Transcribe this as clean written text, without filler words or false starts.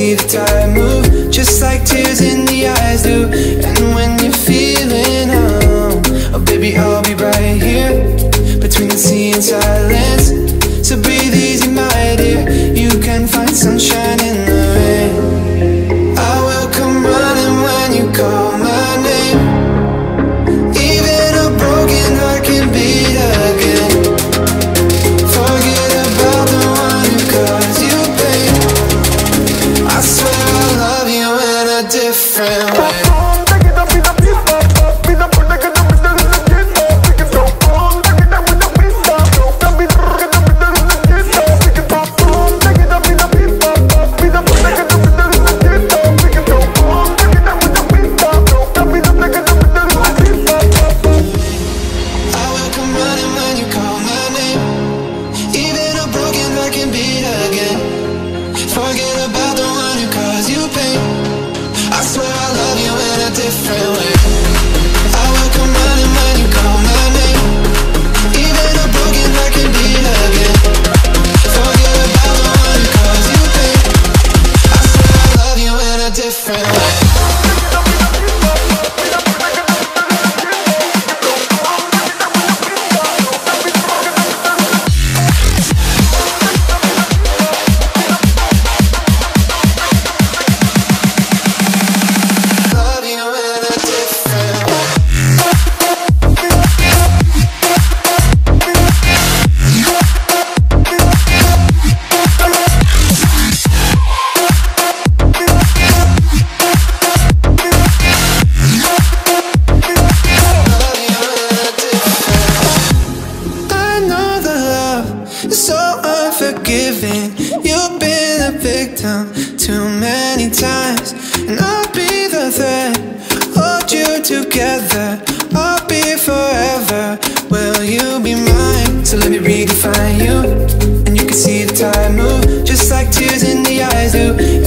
see the tide move, just like tears in the eyes do. And when you're feeling numb, oh baby, I'll be right here, between the sea and silence. So breathe easy, my dear, you can find sunshine in the rain. I will come running when you call my name. Even a broken heart can beat again. Forget about the one who caused you pain. I swear I love you in a different way. You've been a victim too many times, and I'll be the thread, hold you together, I'll be forever. Will you be mine? So let me redefine you, and you can see the tide move, just like tears in the eyes do.